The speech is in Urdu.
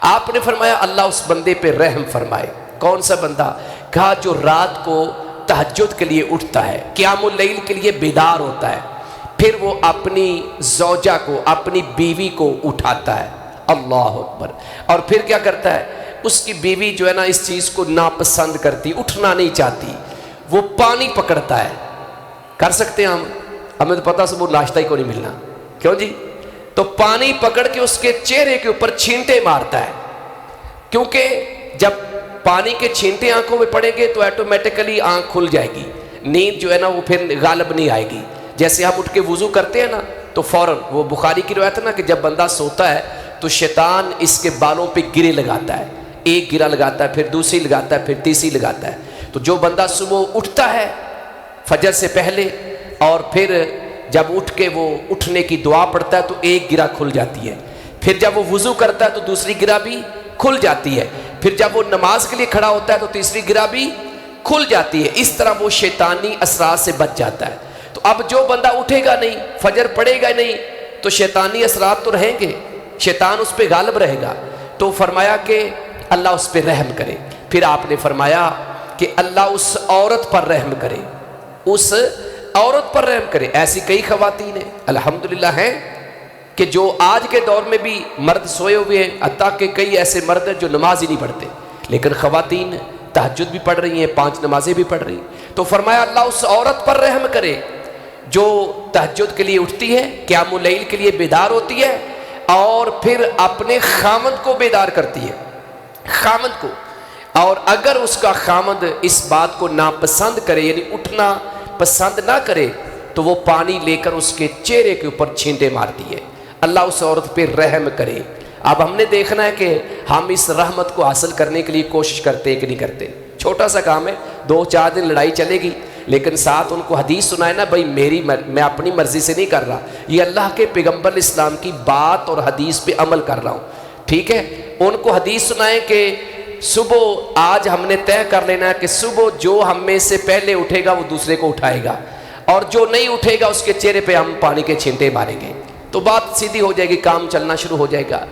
آپ نے فرمایا اللہ اس بندے پہ رحم فرمائے۔ کون سا بندہ؟ کہا جو رات کو تہجد کے لیے اٹھتا ہے، قیام اللیل کے لیے بیدار ہوتا ہے، پھر وہ اپنی زوجہ کو، اپنی بیوی کو اٹھاتا ہے، اللہ اکبر، اور پھر کیا کرتا ہے؟ اس کی بیوی جو ہے نا اس چیز کو ناپسند کرتی، اٹھنا نہیں چاہتی، وہ پانی پکڑتا ہے۔ کر سکتے ہیں ہم؟ ہمیں تو پتا صبح ناشتہ ہی کو نہیں ملنا، کیوں جی؟ تو پانی پکڑ کے اس کے چہرے کے اوپر چھینٹے مارتا ہے، کیونکہ جب پانی کے چھینٹے آنکھوں میں پڑیں گے تو ایٹومیٹکلی آنکھ کھل جائے گی، نیند جو ہے نا وہ پھر غالب نہیں آئے گی۔ جیسے ہم اٹھ کے وضو کرتے ہیں نا تو فوراً، وہ بخاری کی روایت ہے نا کہ جب بندہ سوتا ہے تو شیطان اس کے بالوں پہ گرے لگاتا ہے، ایک گرہ لگاتا ہے، پھر دوسری لگاتا ہے، پھر تیسری لگاتا ہے۔ تو جو بندہ صبح اٹھتا ہے فجر سے پہلے، اور پھر جب اٹھ کے وہ اٹھنے کی دعا پڑھتا ہے تو ایک گرہ کھل جاتی ہے، پھر جب وہ وضو کرتا ہے تو دوسری گرہ بھی کھل جاتی ہے، پھر جب وہ نماز کے لیے کھڑا ہوتا ہے تو تیسری گرہ بھی کھل جاتی ہے۔ اس طرح وہ شیطانی اثرات سے بچ جاتا ہے۔ تو اب جو بندہ اٹھے گا نہیں، فجر پڑے گا نہیں، تو شیطانی اثرات تو رہیں گے، شیطان اس پہ غالب رہے گا۔ تو فرمایا کہ اللہ اس پہ رحم کرے۔ پھر آپ نے فرمایا کہ اللہ اس عورت پر رحم کرے، اس عورت پر رحم کرے۔ ایسی کئی خواتین ہیں الحمدللہ ہیں کہ جو آج کے دور میں بھی مرد سوئے ہوئے ہیں، حتیٰ کہ کئی ایسے مرد ہیں جو نماز ہی نہیں پڑھتے، لیکن خواتین تہجد بھی پڑھ رہی ہیں، 5 نمازیں بھی پڑھ رہی ہیں۔ تو فرمایا اللہ اس عورت پر رحم کرے جو تہجد کے لیے اٹھتی ہے، قیام اللیل کے لیے بیدار ہوتی ہے، اور پھر اپنے خامد کو بیدار کرتی ہے، خامد کو۔ اور اگر اس کا خامد اس بات کو ناپسند کرے، یعنی اٹھنا پسند نہ کرے، تو وہ پانی لے کر اس کے چہرے کے اوپر چھینٹے مارتی ہے۔ اللہ اس عورت پہ رحم کرے۔ اب ہم نے دیکھنا ہے کہ ہم اس رحمت کو حاصل کرنے کے لیے کوشش کرتے ہیں کہ نہیں کرتے۔ چھوٹا سا کام ہے، 2-4 دن لڑائی چلے گی، لیکن ساتھ ان کو حدیث سنائے نا، بھائی میں اپنی مرضی سے نہیں کر رہا، یہ اللہ کے پیغمبر اسلام کی بات اور حدیث پہ عمل کر رہا ہوں، ٹھیک ہے؟ ان کو حدیث سنائیں کہ صبح آج ہم نے طے کر لینا ہے کہ صبح جو ہم میں سے پہلے اٹھے گا وہ دوسرے کو اٹھائے گا، اور جو نہیں اٹھے گا اس کے چہرے پہ ہم پانی کے چھینٹے ماریں گے، تو بات سیدھی ہو جائے گی، کام چلنا شروع ہو جائے گا۔